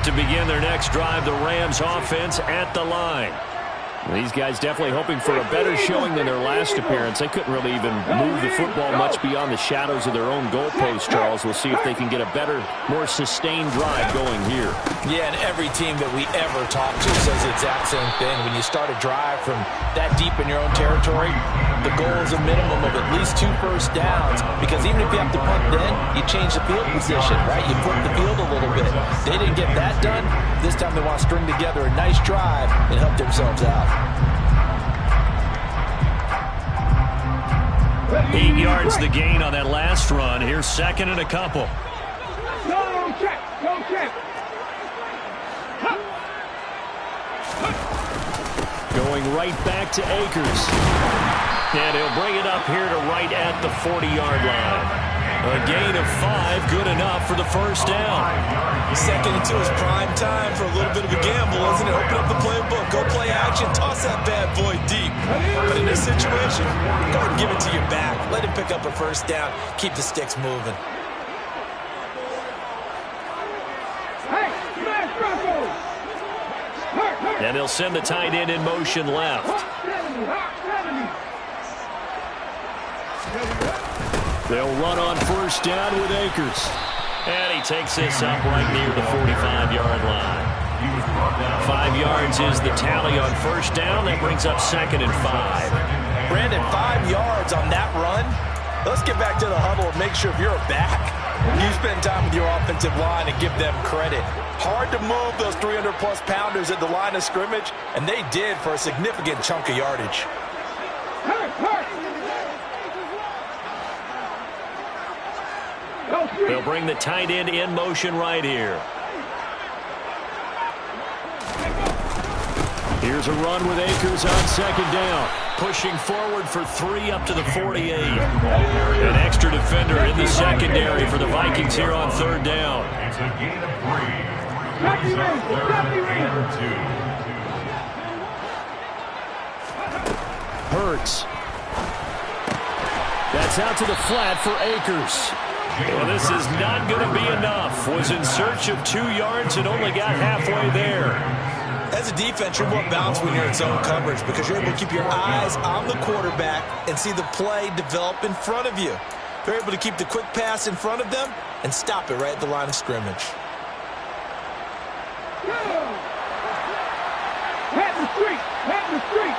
Set to begin their next drive, the Rams offense at the line. These guys definitely hoping for a better showing than their last appearance. They couldn't really even move the football much beyond the shadows of their own goalpost, Charles. We'll see if they can get a better, more sustained drive going here. Yeah, and every team that we ever talk to says the exact same thing. When you start a drive from that deep in your own territory, the goal is a minimum of at least 2 first downs, because even if you have to punt then, you change the field position, right? You flip the field a little bit. They didn't get that done. This time they want to string together a nice drive and help themselves out. 8 yards the gain on that last run. Here's second and a couple. Go check, go check. Going right back to Akers. And he'll bring it up here to right at the 40-yard line. A gain of 5, good enough for the first down. Second and 2 is prime time for a little bit of a gamble, isn't it? Open up the playbook, go play action, toss that bad boy deep. But in this situation, go ahead and give it to your back. Let him pick up a first down. Keep the sticks moving. And they'll send the tight end in motion left. They'll run on first down with Akers. And he takes this up right near the 45-yard line. 5 yards is the tally on first down. That brings up second and 5. Brandon, 5 yards on that run. Let's get back to the huddle and make sure if you're back, you spend time with your offensive line and give them credit. Hard to move those 300-plus pounders at the line of scrimmage, and they did for a significant chunk of yardage. They'll bring the tight end in motion right here. Here's a run with Akers on second down. Pushing forward for 3 up to the 48. An extra defender in the secondary for the Vikings here on third down. It's a gain of 3. Hurts. That's out to the flat for Akers. Well, this is not going to be enough. Was in search of 2 yards and only got halfway there. As a defense, you're more balanced when you're in zone coverage because you're able to keep your eyes on the quarterback and see the play develop in front of you. You're able to keep the quick pass in front of them and stop it right at the line of scrimmage. Head the street, head the street.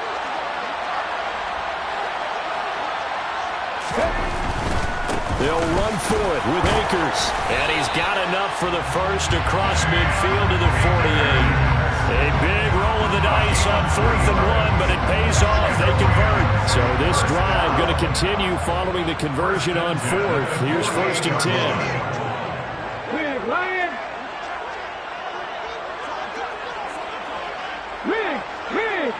They'll run for it with Akers. And he's got enough for the first across midfield to the 48. A big roll of the dice on 4th and 1, but it pays off. They convert. So this drive going to continue following the conversion on 4th. Here's 1st and 10. Big Lion. Big, big.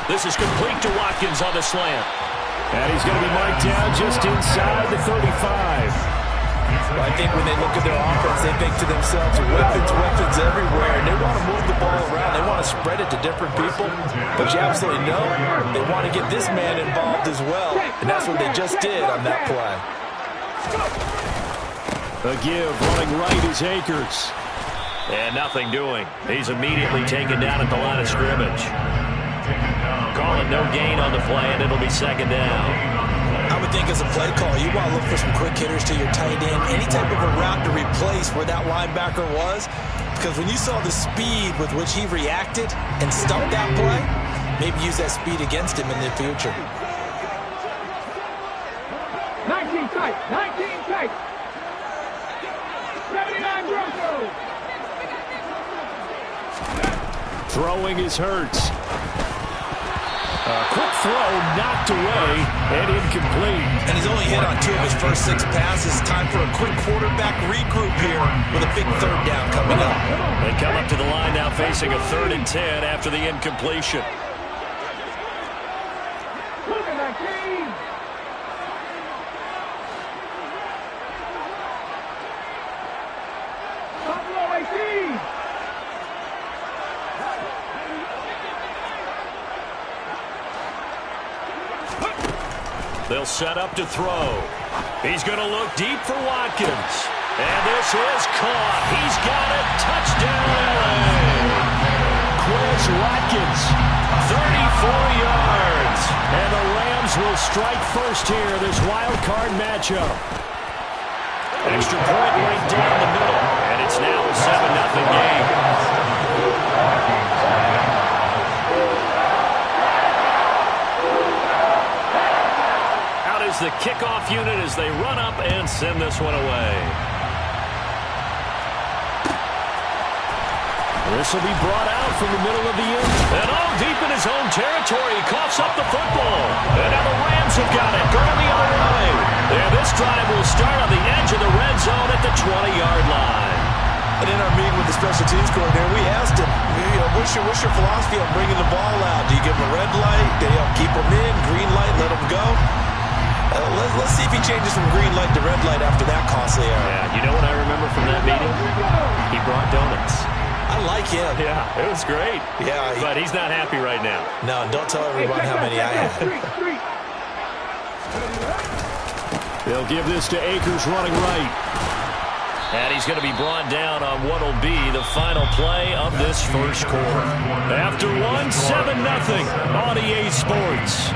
This is complete to Watkins on the slant. And he's going to be marked down just inside the 35. I think when they look at their offense, they think to themselves, weapons, weapons everywhere, and they want to move the ball around. They want to spread it to different people, but you absolutely know they want to get this man involved as well, and that's what they just did on that play. A give, running right is Akers. And nothing doing. He's immediately taken down at the line of scrimmage. Call it no gain on the play, and it'll be second down. I would think as a play call, you want to look for some quick hitters to your tight end, any type of a route to replace where that linebacker was, because when you saw the speed with which he reacted and stumped that play, maybe use that speed against him in the future. 19 tight, 19 tight. 79 Broncos. Throwing is Hurts. A quick throw knocked away and incomplete. And he's only hit on 2 of his first 6 passes. Time for a quick quarterback regroup here with a big third down coming up. They come up to the line now facing a 3rd and 10 after the incompletion. Look at that team. Buffalo 18. They'll set up to throw. He's going to look deep for Watkins. And this is caught. He's got it. Touchdown, LA. Quez Watkins, 34 yards. And the Rams will strike first here, this wild card matchup. Extra point right down the middle. And it's now a 7-0 game. Out is the kickoff unit as they run up and send this one away. This will be brought out from the middle of the end. And deep in his own territory. He coughs up the football. And now the Rams have got it. Going the other way. And this drive will start on the edge of the red zone at the 20-yard line. And in our meeting with the special teams coordinator, we asked him, what's your philosophy on bringing the ball out? Do you give him a red light? Do you keep him in? Green light, let him go? Let's see if he changes from green light to red light after that costly error. Yeah, you know what I remember from that meeting? He brought donuts. I like him. Yeah, it was great. Yeah, but he's not happy right now. No, don't tell everyone how many I had. They'll give this to Akers running right. And he's going to be brought down on what will be the final play of this first quarter. After one, 7-0 on EA Sports.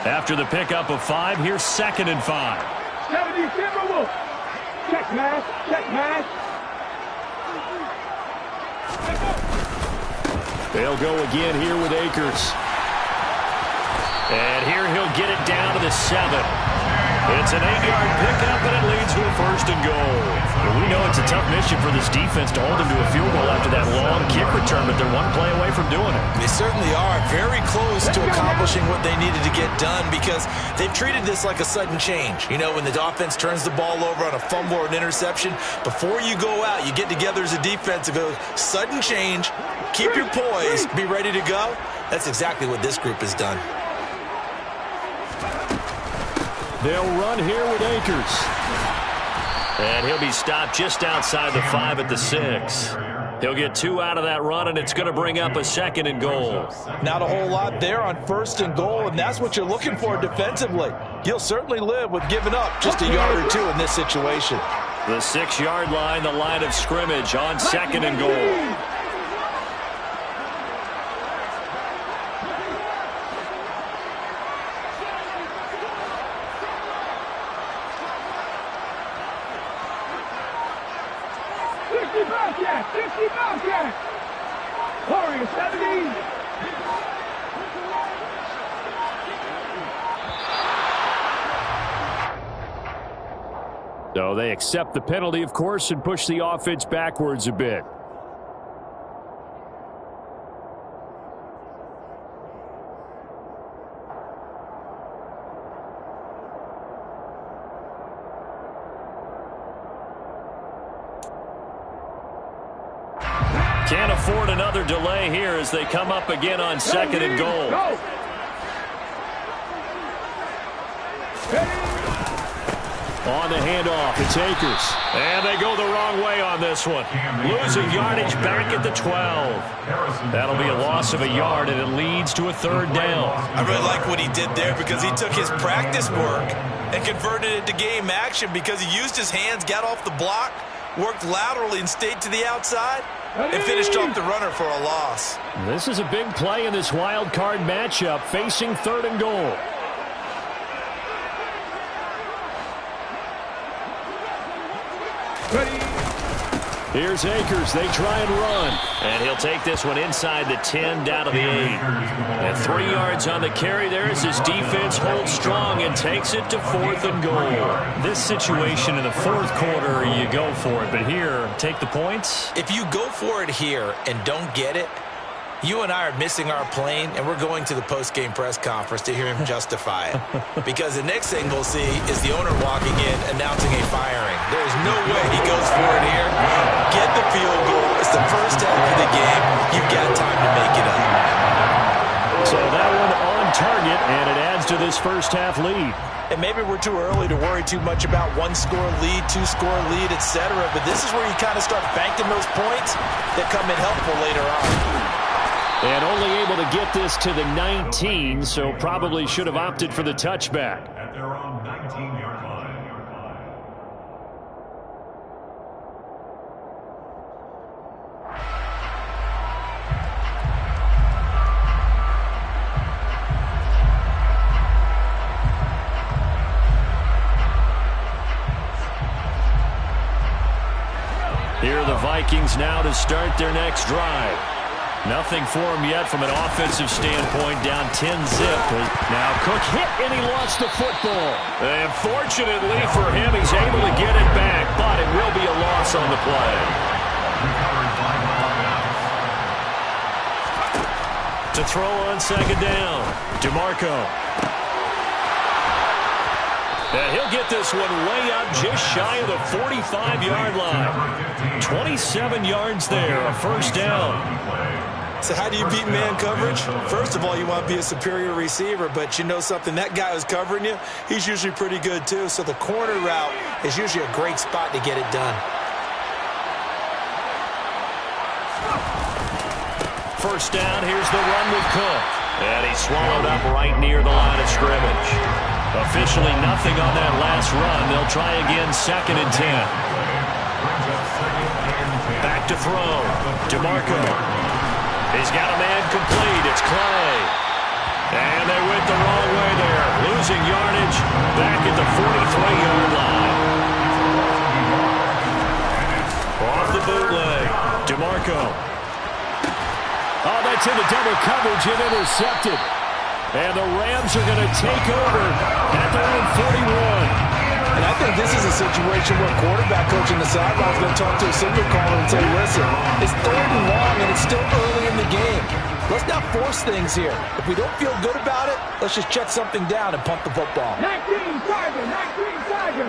After the pickup of 5, here's 2nd and 5. 70 Timberwolves. Check mass. Check mass. They'll go again here with Akers. And here he'll get it down to the 7. It's an 8-yard pickup, and it leads to a 1st and goal. Well, we know it's a tough mission for this defense to hold them to a field goal after that long kick return, but they're one play away from doing it. They certainly are very close to accomplishing what they needed to get done because they've treated this like a sudden change. You know, when the offense turns the ball over on a fumble or an interception, before you go out, you get together as a defense and go, sudden change, keep your poise, be ready to go. That's exactly what this group has done. They'll run here with Akers. And he'll be stopped just outside the 5 at the 6. He'll get 2 out of that run, and it's going to bring up a 2nd and goal. Not a whole lot there on 1st and goal, and that's what you're looking for defensively. You'll certainly live with giving up just a yard or 2 in this situation. The 6-yard line, the line of scrimmage on 2nd and goal. Warriors 70. So they accept the penalty, of course, and push the offense backwards a bit. Can't afford another delay here as they come up again on 2nd and goal. On the handoff, it's Akers. And they go the wrong way on this one. Losing yardage back at the 12. That'll be a loss of a yard, and it leads to a 3rd down. I really like what he did there because he took his practice work and converted it to game action because he used his hands, got off the block, worked laterally and stayed to the outside, and finished off the runner for a loss. This is a big play in this wild card matchup, facing 3rd and goal. Here's Akers. They try and run. And he'll take this one inside the 10, down to the 8. And 3 yards on the carry there as his defense holds strong and takes it to 4th and goal. This situation in the 4th quarter, you go for it. But here, take the points. If you go for it here and don't get it, you and I are missing our plane, and we're going to the post-game press conference to hear him justify it. Because the next thing we'll see is the owner walking in announcing a firing. There's no way he goes for it here. get the field goal, it's the first half of the game. You've got time to make it up. So that one on target, and it adds to this first half lead. And maybe we're too early to worry too much about one-score lead, two-score lead, etc. But this is where you kind of start banking those points that come in helpful later on. And only able to get this to the 19, so probably should have opted for the touchback. At their own 19-yard line. Here are the Vikings now to start their next drive. Nothing for him yet from an offensive standpoint, down 10-zip. Now Cook hit and he lost the football. And fortunately for him, he's able to get it back, but it will be a loss on the play. To throw on second down, DeMarco. And he'll get this one way up just shy of the 45-yard line. 27 yards there, a first down. So how do you beat man coverage? First of all, you want to be a superior receiver, but you know something, that guy who's covering you, he's usually pretty good too. So the corner route is usually a great spot to get it done. First down, here's the run with Cook. And he's swallowed up right near the line of scrimmage. Officially nothing on that last run. They'll try again, second and 10. Back to throw. DeMarco. He's got a man complete. It's Clay. And they went the wrong way there. Losing yardage back at the 43-yard line. Off the bootleg. DeMarco. Oh, that's into double coverage and intercepted. And the Rams are going to take over at their own 41. And I think this is a situation where quarterback coach in the sideline is going to talk to a signal caller and say, listen, it's third and long and it's still early in the game. Let's not force things here. If we don't feel good about it, let's just check something down and pump the football. 19 Tiger, 19 Tiger.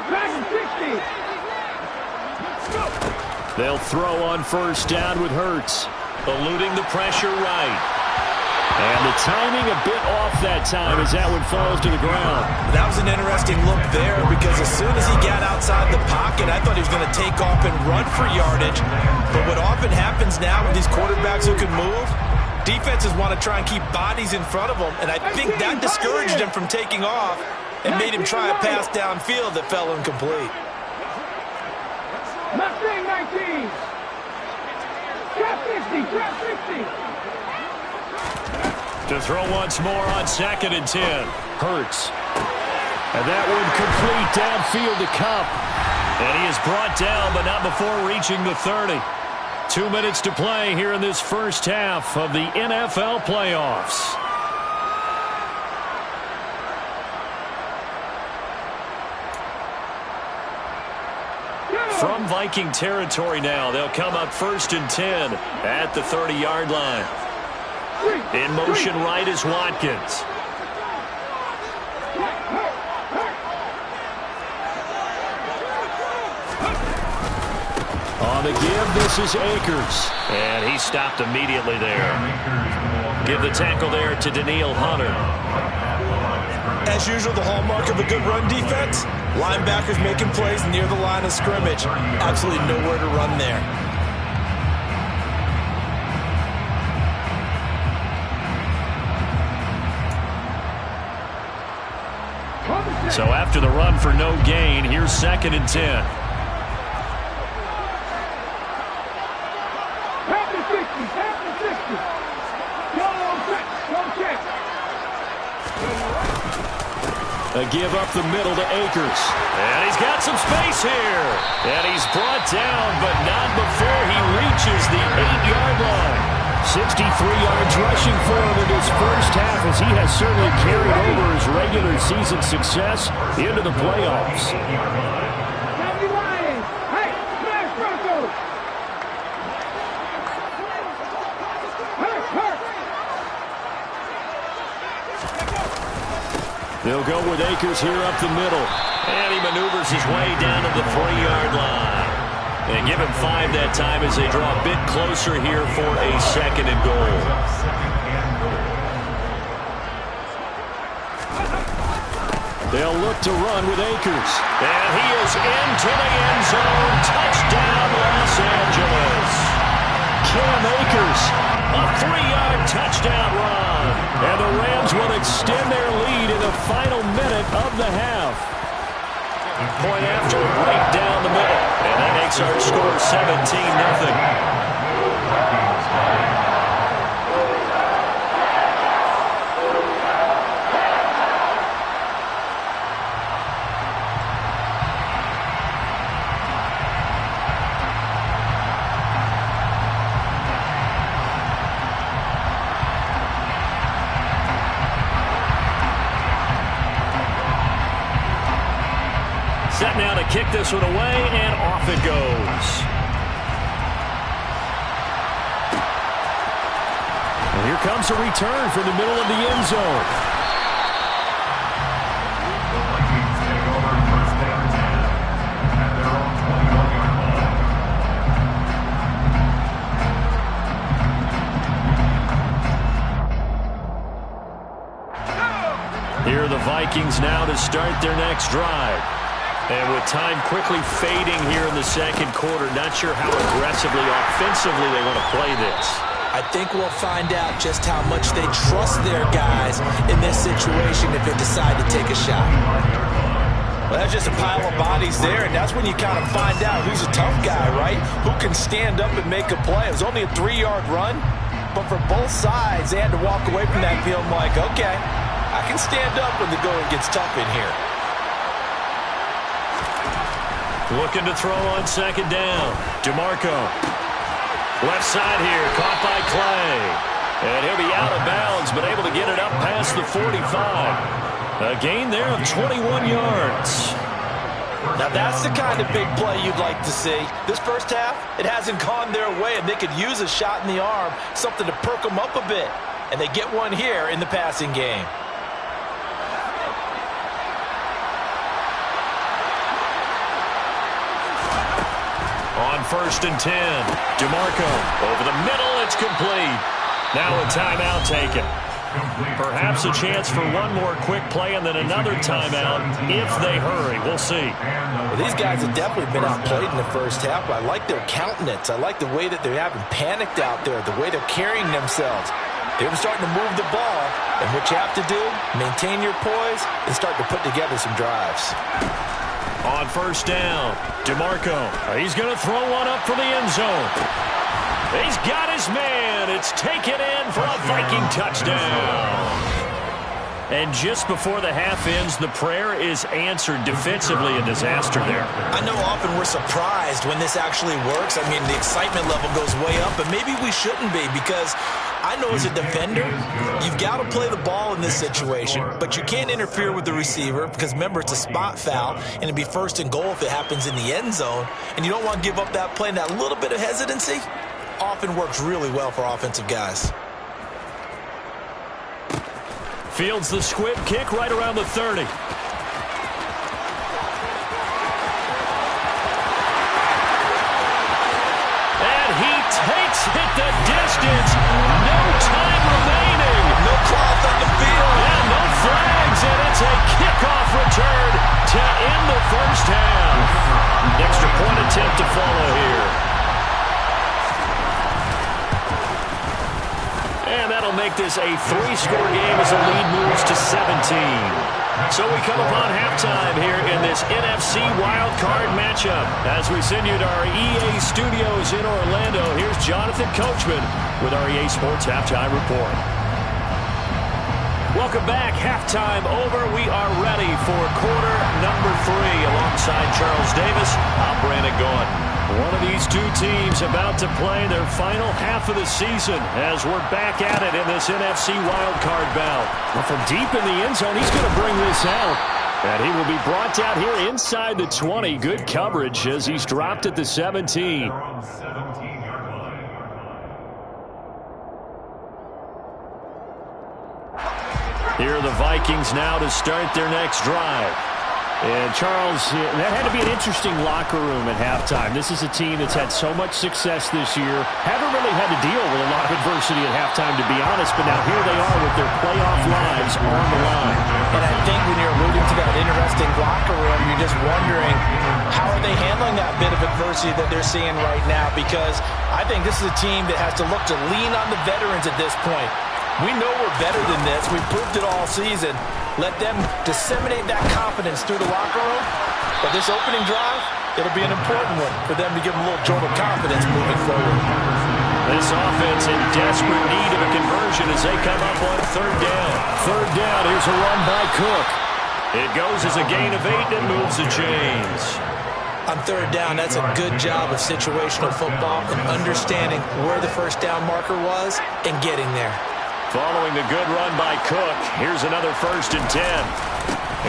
Dragon 60. They'll throw on first down with Hurts, eluding the pressure right. And the timing a bit off that time as that one falls to the ground. That was an interesting look there because as soon as he got outside the pocket, I thought he was going to take off and run for yardage. But what often happens now with these quarterbacks who can move, defenses want to try and keep bodies in front of them. And I think that discouraged him from taking off and made him try a pass downfield that fell incomplete. Mustang 19. Trap 60, trap 60. To throw once more on second and 10. Hurts. And that one complete downfield to Kupp. And he is brought down, but not before reaching the 30. 2 minutes to play here in this first half of the NFL playoffs. From Viking territory now, they'll come up first and 10 at the 30-yard line. In motion right is Watkins. On the give, this is Akers. And he stopped immediately there. Give the tackle there to Daniil Hunter. As usual, the hallmark of a good run defense, linebackers making plays near the line of scrimmage. Absolutely nowhere to run there. So after the run for no gain, here's second and 10. After 60, after 60. Go check. A give up the middle to Akers. And he's got some space here. And he's brought down, but not before he reaches the 8-yard line. 63 yards rushing for him in his first half as he has certainly carried over his regular season success into the playoffs. They'll go with Akers here up the middle. And he maneuvers his way down to the 3-yard line. And give him 5 that time as they draw a bit closer here for a 2nd and goal. They'll look to run with Akers. And he is into the end zone. Touchdown, Los Angeles. Cam Akers, a 3-yard touchdown run. And the Rams will extend their lead in the final minute of the half. Point after, right down the middle. And that makes our score 17-0. Set now to kick this one away, and off it goes. And here comes a return from the middle of the end zone. Vikings take over first down 10 at their own 21-yard line. Here are the Vikings now to start their next drive. And with time quickly fading here in the second quarter, not sure how aggressively, offensively they want to play this. I think we'll find out just how much they trust their guys in this situation if they decide to take a shot. Well, that's just a pile of bodies there, and that's when you kind of find out who's a tough guy, right? Who can stand up and make a play. It was only a 3-yard run, but for both sides, they had to walk away from that feeling like, okay, I can stand up when the going gets tough in here. Looking to throw on 2nd down. DeMarco. Left side here, caught by Clay. And he'll be out of bounds, but able to get it up past the 45. A gain there of 21 yards. Now that's the kind of big play you'd like to see. This first half, it hasn't gone their way, and they could use a shot in the arm, something to perk them up a bit. And they get one here in the passing game. On 1st and 10, DeMarco over the middle, it's complete. Now a timeout taken. Perhaps a chance for one more quick play and then another timeout if they hurry. We'll see. Well, these guys have definitely been outplayed in the first half, but I like their countenance. I like the way that they haven't panicked out there, the way they're carrying themselves. They're starting to move the ball, and what you have to do, maintain your poise and start to put together some drives. On 1st down, DeMarco. He's going to throw one up for the end zone. He's got his man. It's taken in for a Viking touchdown. And just before the half ends, the prayer is answered. Defensively, a disaster there. I know often we're surprised when this actually works. I mean, the excitement level goes way up, but maybe we shouldn't be, because I know as a defender, you've got to play the ball in this situation, but you can't interfere with the receiver because, remember, it's a spot foul, and it'd be 1st and goal if it happens in the end zone, and you don't want to give up that play. And that little bit of hesitancy often works really well for offensive guys. Fields the squib kick right around the 30. And he takes it the distance. No time remaining. No cloth on the field. And no flags, and it's a kickoff return to end the first half. Extra point attempt to follow here. And that'll make this a 3-score game as the lead moves to 17. So we come upon halftime here in this NFC wildcard matchup. As we send you to our EA studios in Orlando, here's Jonathan Coachman with our EA Sports Halftime Report. Welcome back. Halftime over. We are ready for quarter number 3. Alongside Charles Davis, I'm Brandon Gaudin. One of these two teams about to play their final half of the season as we're back at it in this NFC wildcard bout. Well, from deep in the end zone, he's going to bring this out. And he will be brought out here inside the 20. Good coverage as he's dropped at the 17. Here are the Vikings now to start their next drive. And, Charles, that had to be an interesting locker room at halftime. This is a team that's had so much success this year. Haven't really had to deal with a lot of adversity at halftime, to be honest, but now here they are with their playoff lives on the line. And I think when you're alluding to that interesting locker room, you're just wondering, how are they handling that bit of adversity that they're seeing right now? Because I think this is a team that has to look to lean on the veterans at this point. We know we're better than this. We've proved it all season. Let them disseminate that confidence through the locker room. But this opening drive, it'll be an important one for them to give them a little jolt of confidence moving forward. This offense in desperate need of a conversion as they come up on third down. Third down, here's a run by Cook. It goes as a gain of 8 and moves the chains. On third down, that's a good job of situational football and understanding where the first down marker was and getting there. Following the good run by Cook, here's another 1st and 10.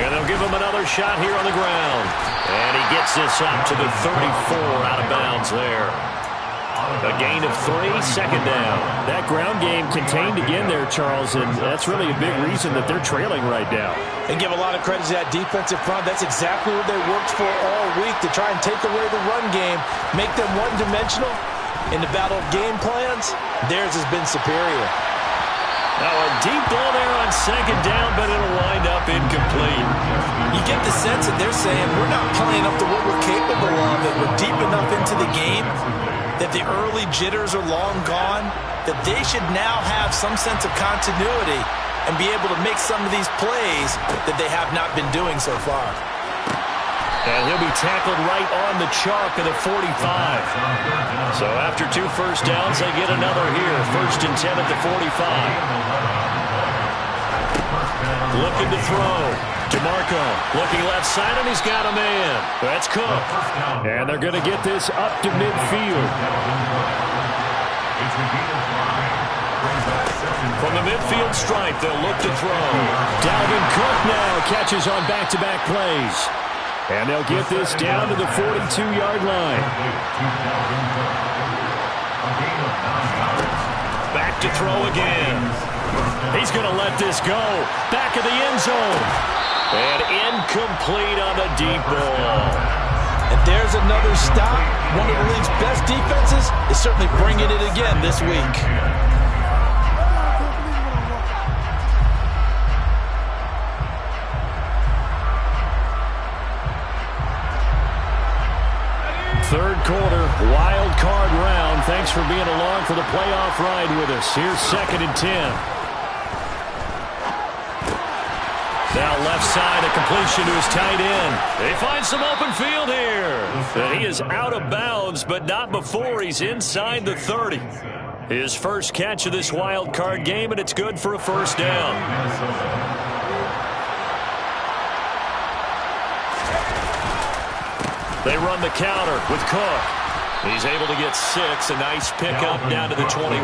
And they'll give him another shot here on the ground. And he gets this up to the 34, out of bounds there. A gain of 3, second down. That ground game contained again there, Charles, and that's really a big reason that they're trailing right now. And give a lot of credit to that defensive front. That's exactly what they worked for all week, to try and take away the run game, make them one-dimensional. In the battle of game plans, theirs has been superior. Now a deep ball there on second down, but it'll wind up incomplete. You get the sense that they're saying we're not playing up to what we're capable of, that we're deep enough into the game, that the early jitters are long gone, that they should now have some sense of continuity and be able to make some of these plays that they have not been doing so far. And he'll be tackled right on the chalk of the 45. So after 2 first downs, they get another here. 1st and 10 at the 45. Looking to throw. DeMarco looking left side, and he's got a man. That's Cook. And they're going to get this up to midfield. From the midfield stripe, they'll look to throw. Dalvin Cook now catches on back-to-back plays. And they'll get this down to the 42-yard line. Back to throw again. He's going to let this go. Back of the end zone. And incomplete on the deep ball. And there's another stop. One of the league's best defenses is certainly bringing it again this week. Third quarter, wild card round. Thanks for being along for the playoff ride with us. Here's 2nd and 10. Now left side, a completion to his tight end. They find some open field here. And he is out of bounds, but not before he's inside the 30. His first catch of this wild card game, and it's good for a 1st down. They run the counter with Cook. He's able to get 6. A nice pickup down to the 21.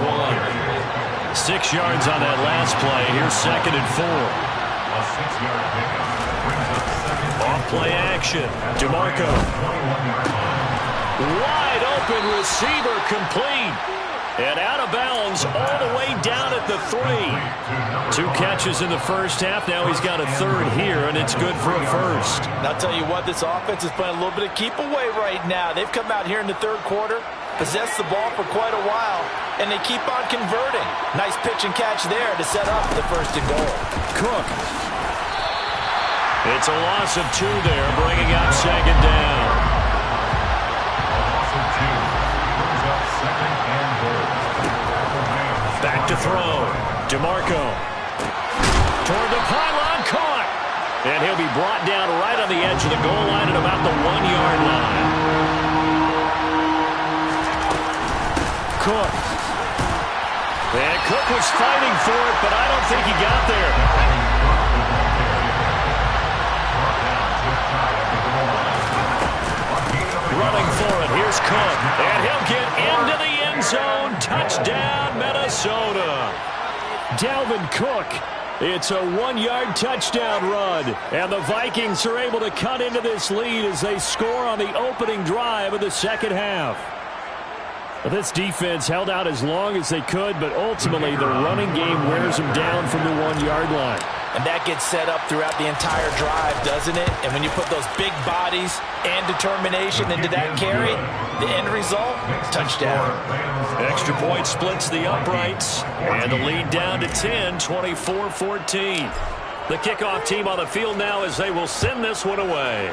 6 yards on that last play. Here's 2nd and 4. A 6-yard pickup brings up 2nd. Off play action. DeMarco. Wide open receiver complete. And out of bounds all the way down at the 3. 2 catches in the first half. Now he's got a 3rd here, and it's good for a 1st. And I'll tell you what, this offense is playing a little bit of keep away right now. They've come out here in the 3rd quarter, possessed the ball for quite a while, and they keep on converting. Nice pitch and catch there to set up the 1st and goal. Cook. It's a loss of 2 there, bringing up 2nd down. A loss of 2 brings up 2nd and goal. Back to throw. DeMarco. Toward the pylon, caught. And he'll be brought down right on the edge of the goal line at about the 1-yard line. Cook. And Cook was fighting for it, but I don't think he got there. Running for it. Here's Cook. And he'll get into the end zone. Touchdown, Minnesota. Dalvin Cook. It's a 1-yard touchdown run. And the Vikings are able to cut into this lead as they score on the opening drive of the 2nd half. This defense held out as long as they could, but ultimately the running game wears them down from the 1-yard line. And that gets set up throughout the entire drive, doesn't it? And when you put those big bodies and determination into that carry, the end result, touchdown. Extra point splits the uprights, and the lead down to 10, 24-14. The kickoff team on the field now as they will send this one away.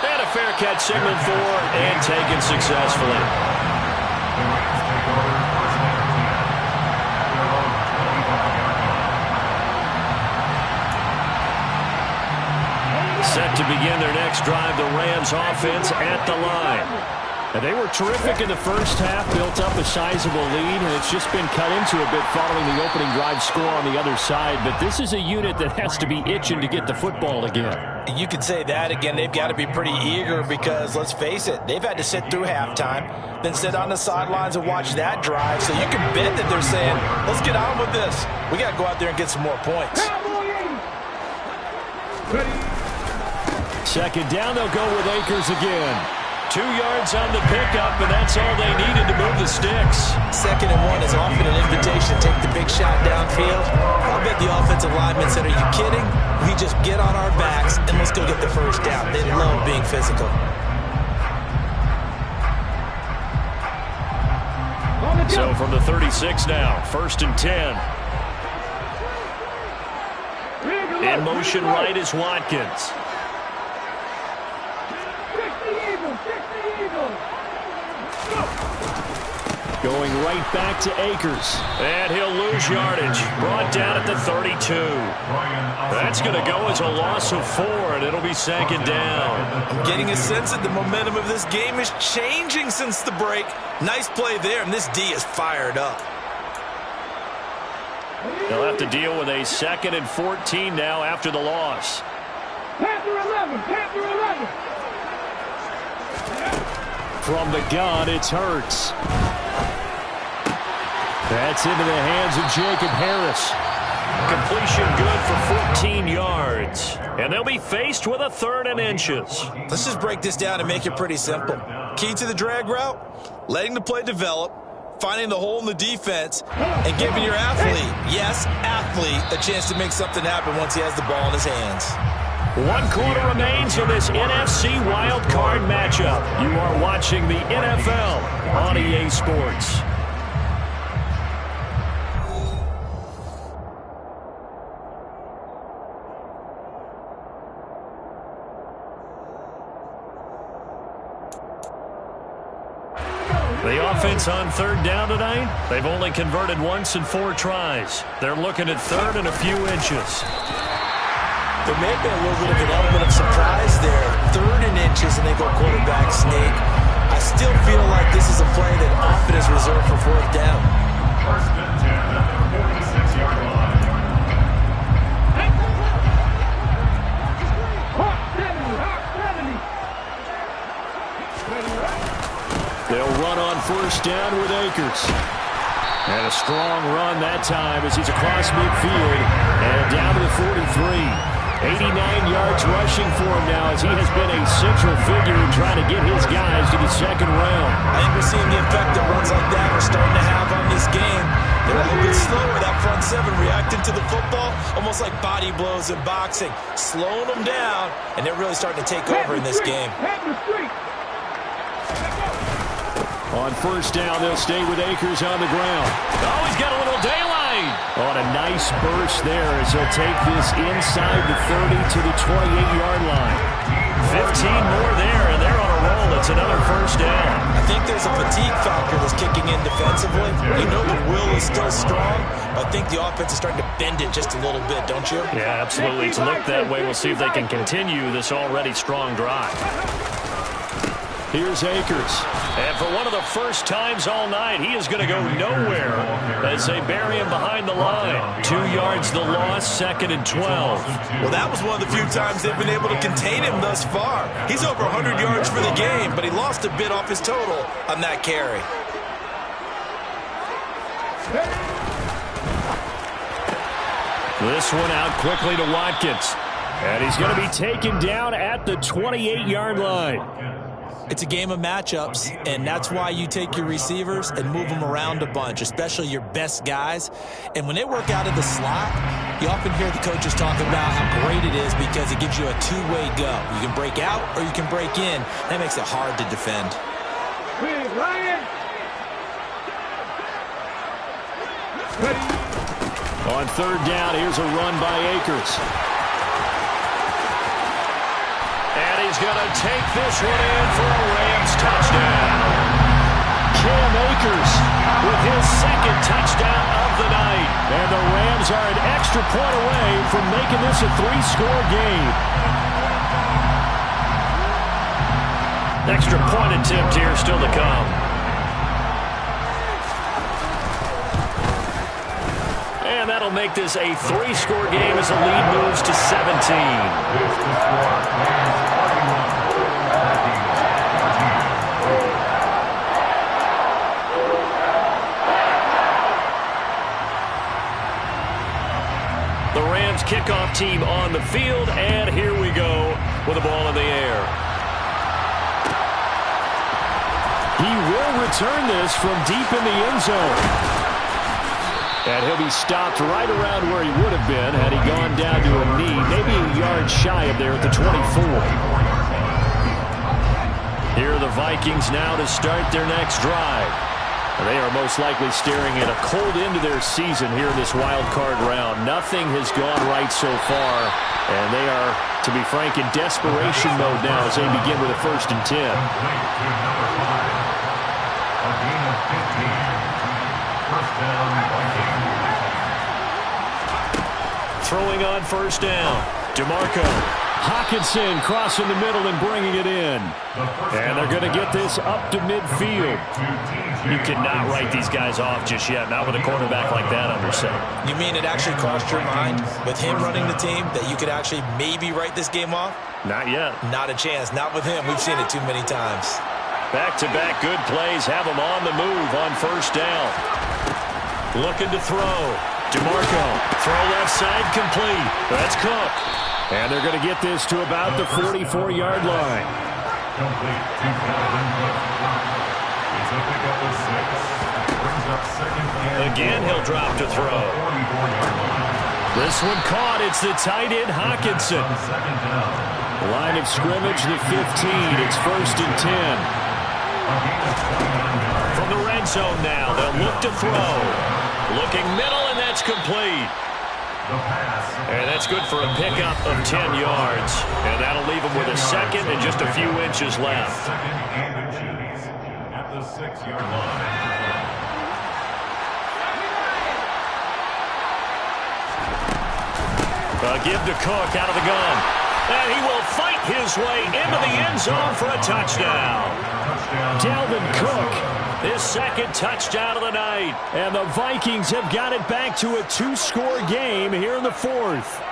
And a fair catch signaled for and taken successfully. Set to begin their next drive, the Rams offense at the line. And they were terrific in the first half, built up a sizable lead, and it's just been cut into a bit following the opening drive score on the other side. But this is a unit that has to be itching to get the football again. You could say that again. They've got to be pretty eager because, let's face it, they've had to sit through halftime, then sit on the sidelines and watch that drive. So you can bet that they're saying, let's get on with this. We got to go out there and get some more points. Second down, they'll go with Akers again. 2 yards on the pickup, and that's all they needed to move the sticks. 2nd and 1 is often an invitation to take the big shot downfield. I'll bet the offensive linemen said, are you kidding? We just get on our backs and let's go get the first down. They love being physical. So from the 36 now, 1st and 10. In motion right is Watkins. Going right back to Akers. And he'll lose yardage. Brought down at the 32. That's going to go as a loss of 4, and it'll be 2nd down. I'm getting a sense that the momentum of this game is changing since the break. Nice play there, and this D is fired up. They'll have to deal with a 2nd and 14 now after the loss. Panther 11, Panther 11. From the gun, it's Hurts. That's into the hands of Jacob Harris. Completion good for 14 yards. And they'll be faced with a 3rd and inches. Let's just break this down and make it pretty simple. Key to the drag route, letting the play develop, finding the hole in the defense, and giving your athlete, yes, athlete, a chance to make something happen once he has the ball in his hands. 1 quarter remains in this NFC wildcard matchup. You are watching the NFL on EA Sports. The offense on 3rd down tonight, they've only converted once in 4 tries. They're looking at 3rd and a few inches. There may have been a little bit of an element of surprise there. 3rd and inches, and they go quarterback sneak. I still feel like this is a play that often is reserved for 4th down. 1st and 10 at the 46-yard line. They'll run on 1st down with Akers. And a strong run that time as he's across midfield and down to the 43. 89 yards rushing for him now as he has been a central figure in trying to get his guys to the 2nd round. I think we're seeing the effect that runs like that are starting to have on this game. They're a little bit slower, that front 7 reacting to the football, almost like body blows in boxing, slowing them down, and they're really starting to take over in this game. On 1st down, they'll stay with Akers on the ground. Oh, he's got a little daylight. On a nice burst there as he'll take this inside the 30 to the 28-yard line. 15 more there, and they're on a roll. It's another 1st down. I think there's a fatigue factor that's kicking in defensively. You know the will is still strong, but I think the offense is starting to bend it just a little bit, don't you? Yeah, absolutely. It's looked that way. We'll see if they can continue this already strong drive. Here's Akers. And for one of the first times all night, he is going to go nowhere as they bury him behind the line. 2 yards the loss, 2nd and 12. Well, that was one of the few times they've been able to contain him thus far. He's over 100 yards for the game, but he lost a bit off his total on that carry. This one out quickly to Watkins. And he's going to be taken down at the 28-yard line. It's a game of matchups, and that's why you take your receivers and move them around a bunch, especially your best guys. And when they work out of the slot, you often hear the coaches talk about how great it is because it gives you a two-way go. You can break out or you can break in. That makes it hard to defend. On third down, here's a run by Akers. And he's going to take this one in for a Rams touchdown. Cam Akers with his second touchdown of the night. And the Rams are an extra point away from making this a 3-score game. Extra point attempt here still to come. And that'll make this a 3-score game as the lead moves to 17. The Rams kickoff team on the field, and here we go with the ball in the air. He will return this from deep in the end zone. And he'll be stopped right around where he would have been had he gone down to a knee, maybe a yard shy of there at the 24. Here are the Vikings now to start their next drive. They are most likely staring at a cold end to their season here in this wild card round. Nothing has gone right so far, and they are, to be frank, in desperation mode now as they begin with a 1st and 10. Throwing on 1st down. DeMarco. Hockenson crossing the middle and bringing it in. And they're going to get this up to midfield. You cannot write these guys off just yet, not with a quarterback like that under center. You mean it actually crossed your mind with him running the team that you could actually maybe write this game off? Not yet. Not a chance. Not with him. We've seen it too many times. Back-to-back good plays have him on the move on 1st down. Looking to throw. DeMarco, throw left side complete. That's Cook. And they're going to get this to about the 44-yard line. Again, he'll drop to throw. This one caught. It's the tight end, Hockenson. Line of scrimmage, the 15. It's 1st and 10. From the red zone now, they'll look to throw. Looking middle, and that's complete. And that's good for a pickup of 10 yards. And that'll leave him with a second and just a few inches left. At the 6-yard line. Give to Cook out of the gun. And he will fight his way into the end zone for a touchdown. Dalvin Cook, his second touchdown of the night. And the Vikings have got it back to a 2-score game here in the 4th.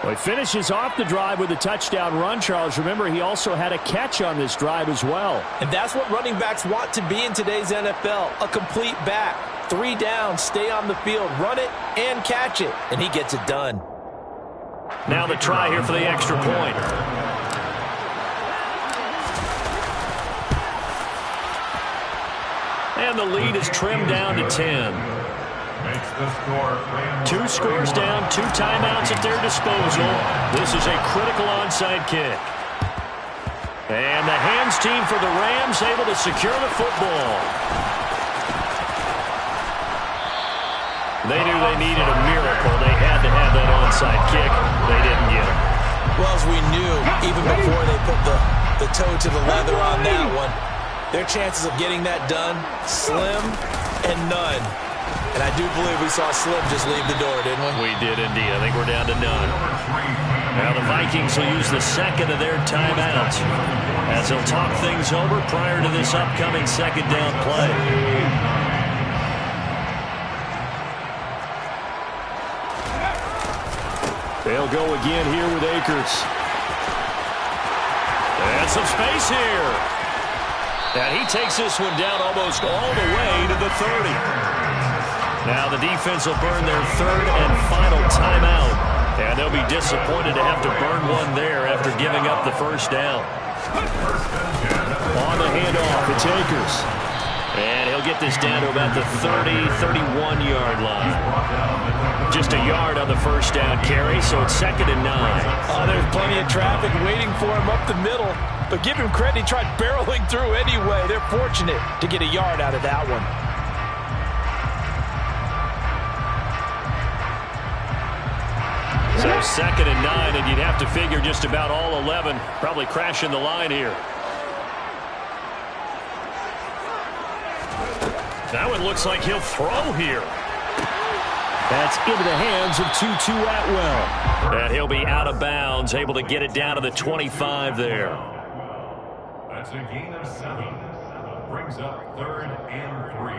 Well, he finishes off the drive with a touchdown run, Charles. Remember, he also had a catch on this drive as well. And that's what running backs want to be in today's NFL, a complete back. 3 downs, stay on the field, run it, and catch it. And he gets it done. Now the try here for the extra point. And the lead is trimmed down to 10. 2 scores down, 2 timeouts at their disposal. This is a critical onside kick. And the hands team for the Rams able to secure the football. They knew they needed a miracle. They had to have that onside kick. They didn't get it. Well, as we knew, even before they put the toe to the leather on that one, their chances of getting that done, slim and none. And I do believe we saw Slim just leave the door, didn't we? We did indeed. I think we're down to none. Now the Vikings will use the second of their timeouts as they'll talk things over prior to this upcoming 2nd down play. They'll go again here with Akers. And some space here. And he takes this one down almost all the way to the 30. Now the defense will burn their 3rd and final timeout. And they'll be disappointed to have to burn one there after giving up the first down. On the handoff, it's Akers. And he'll get this down to about the 30, 31-yard line. Just a yard on the first down carry, so it's 2nd and 9. Oh, there's plenty of traffic waiting for him up the middle. But give him credit, he tried barreling through anyway. They're fortunate to get a yard out of that one. So 2nd and 9, and you'd have to figure just about all 11 probably crashing the line here. That one looks like he'll throw here. That's into the hands of Tutu Atwell. And he'll be out of bounds, able to get it down to the 25 there. That's a gain of 7. Brings up 3rd and 3.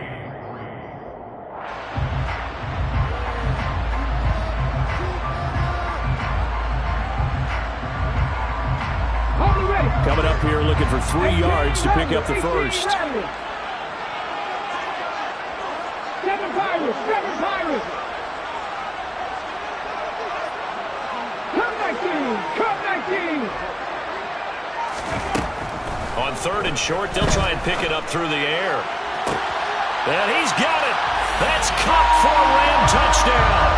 Coming up here looking for 3 yards to pick up the first. 7 Pirates, 7 Pirates. Come 19. On 3rd and short, they'll try and pick it up through the air. And he's got it. That's caught for a Ram touchdown.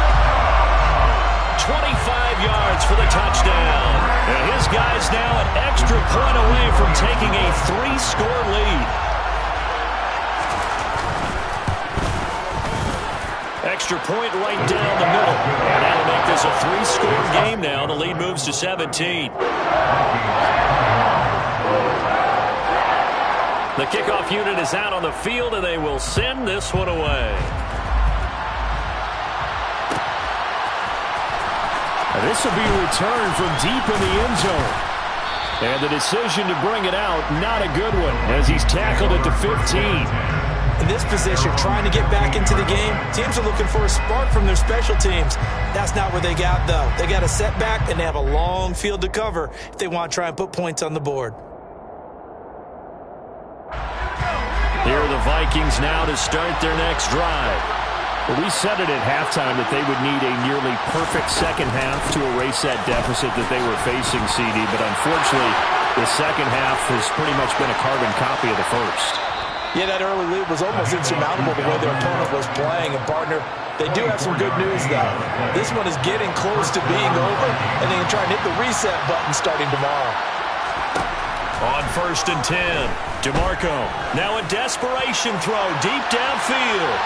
25 yards for the touchdown. And his guy's now an extra point away from taking a 3-score lead. Extra point right down the middle. And that'll make this a 3-score game now. The lead moves to 17. The kickoff unit is out on the field, and they will send this one away. And this will be a return from deep in the end zone. And the decision to bring it out, not a good one, as he's tackled at the 15. In this position, trying to get back into the game, teams are looking for a spark from their special teams. That's not where they got, though. They got a setback, and they have a long field to cover if they want to try and put points on the board. Here are the Vikings now to start their next drive. Well, we said it at halftime that they would need a nearly perfect second half to erase that deficit that they were facing, CD, but unfortunately, the second half has pretty much been a carbon copy of the first. Yeah, that early lead was almost insurmountable the way their opponent was playing. And, partner, they do have some good news, though. This one is getting close to being over, and they can try and hit the reset button starting tomorrow. On 1st and 10, DeMarco. Now a desperation throw deep downfield.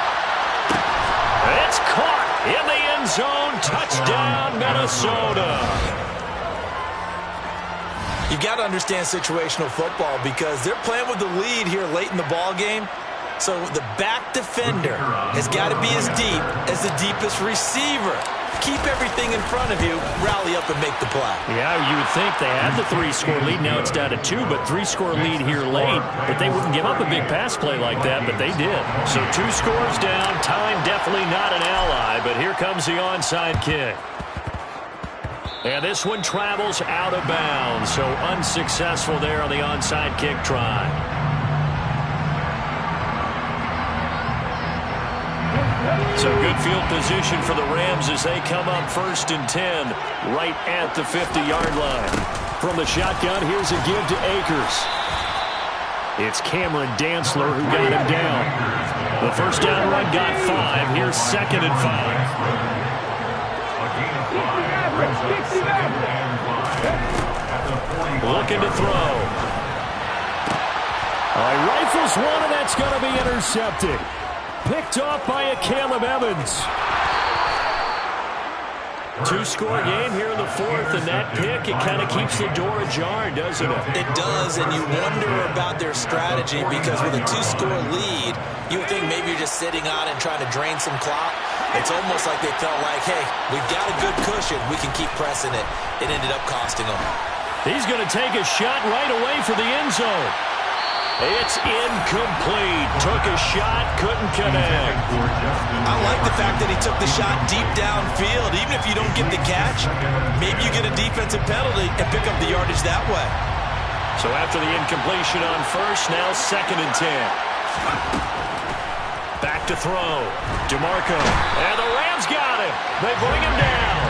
It's caught in the end zone. Touchdown, Minnesota. You've got to understand situational football because they're playing with the lead here late in the ball game. So the back defender has got to be as deep as the deepest receiver. Keep everything in front of you, rally up and make the play. Yeah, you would think they had the 3-score lead. Now it's down to 2, but 3-score lead here late. But they wouldn't give up a big pass play like that, but they did. So 2 scores down. Time definitely not an ally, but here comes the onside kick. And this one travels out of bounds, so unsuccessful there on the onside kick try. So good field position for the Rams as they come up 1st and 10, right at the 50-yard line. From the shotgun, here's a give to Akers. It's Cameron Dantzler who got him down. The first down run got 5. Here's 2nd and 5. Looking to throw. Rifles one, and that's going to be intercepted. Picked off by a Caleb Evans. 2-score game here in the 4th, and that pick, it kind of keeps the door ajar, doesn't it? It does, and you wonder about their strategy because with a 2-score lead, you would think maybe you're just sitting on and trying to drain some clock. It's almost like they felt like, hey, we've got a good cushion. We can keep pressing it. It ended up costing them. He's going to take a shot right away for the end zone. It's incomplete. Took a shot, couldn't connect. I like the fact that he took the shot deep downfield. Even if you don't get the catch, maybe you get a defensive penalty and pick up the yardage that way. So after the incompletion on 1st, now 2nd and 10. Back to throw. DeMarco. And the Rams got him. They bring him down.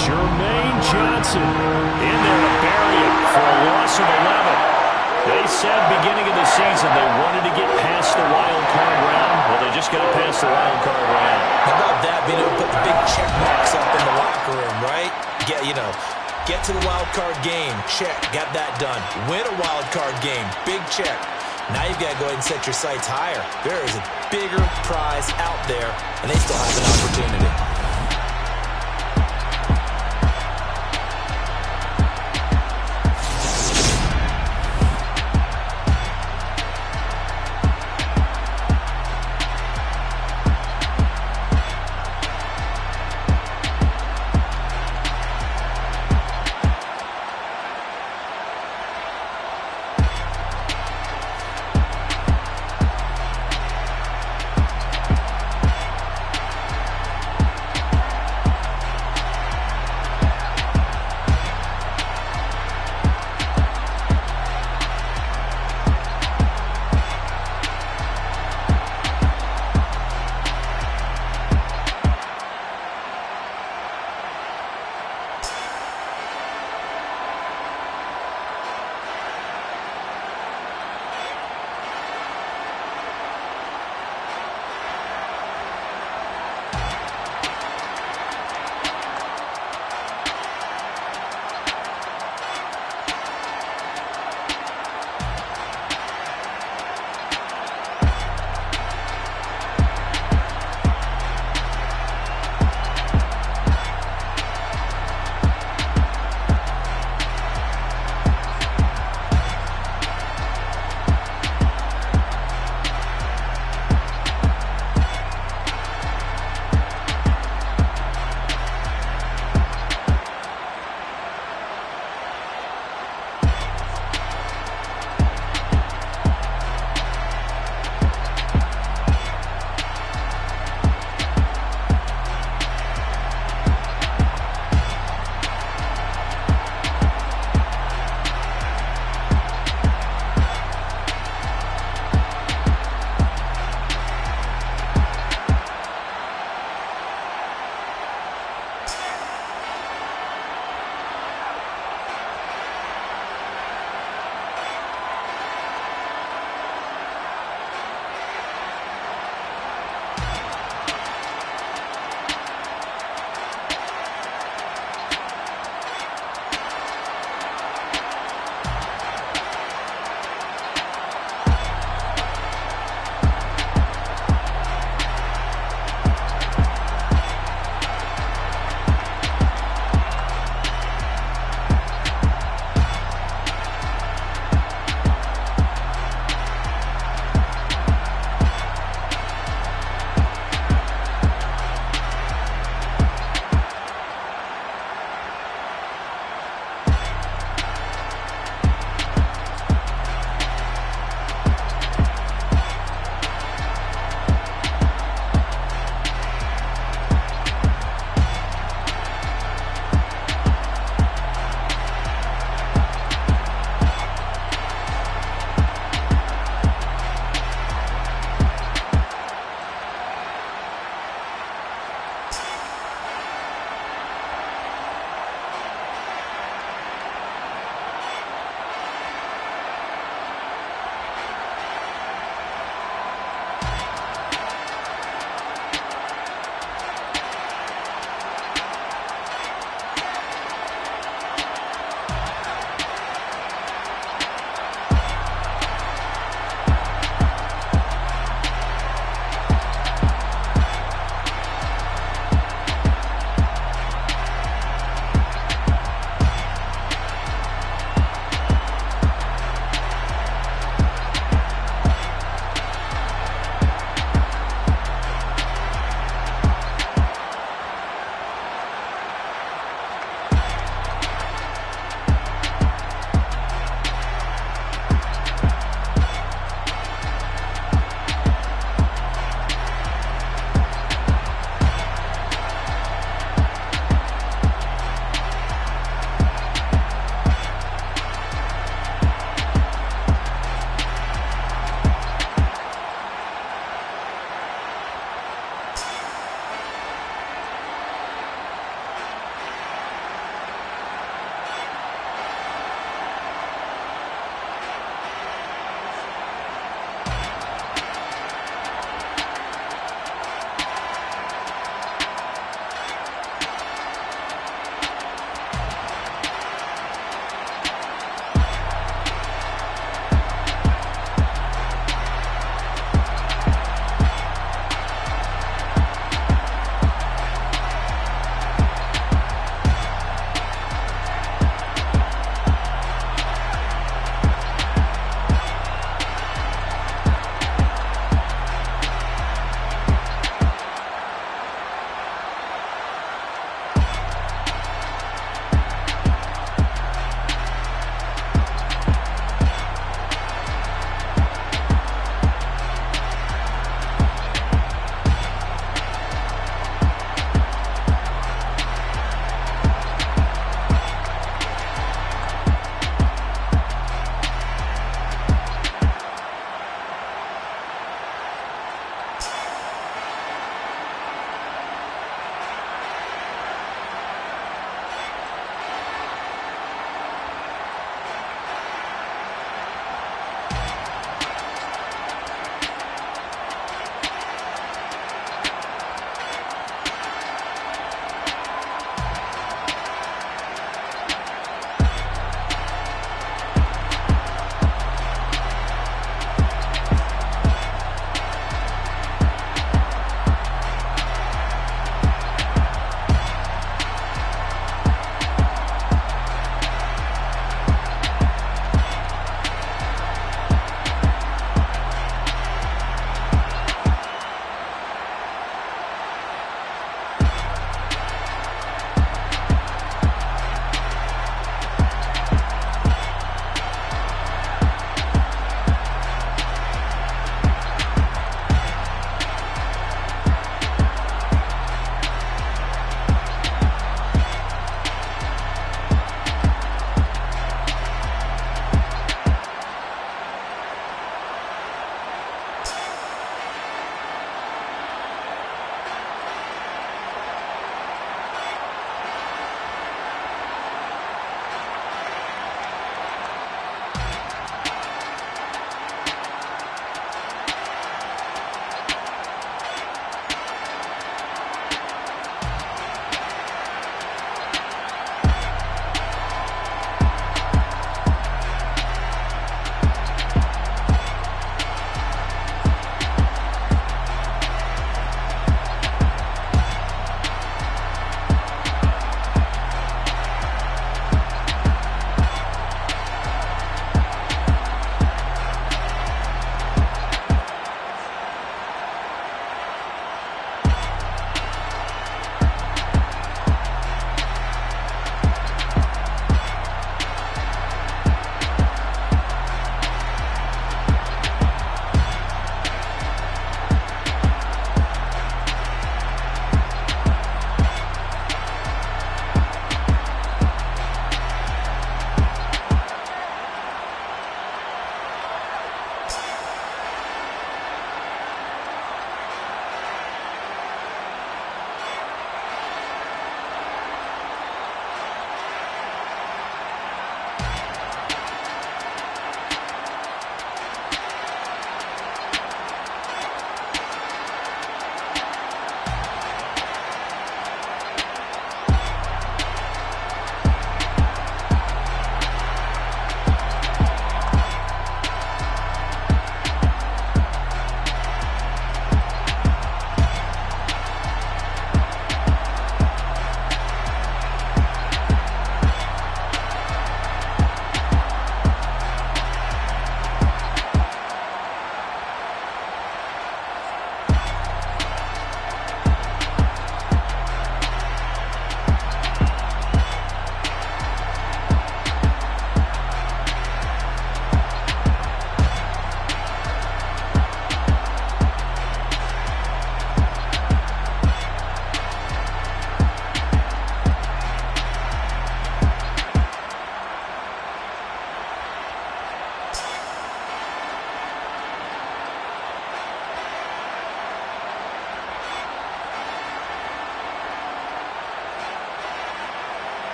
Jermaine Johnson in there to bury it for a loss of 11. They said beginning of the season they wanted to get past the wild card round. Well, they just got past the wild card round. How about that, being able to put the big check marks up in the locker room, right? Get to the wild card game, check, got that done. Win a wild card game, big check. Now you've got to go ahead and set your sights higher. There is a bigger prize out there, and they still have an opportunity.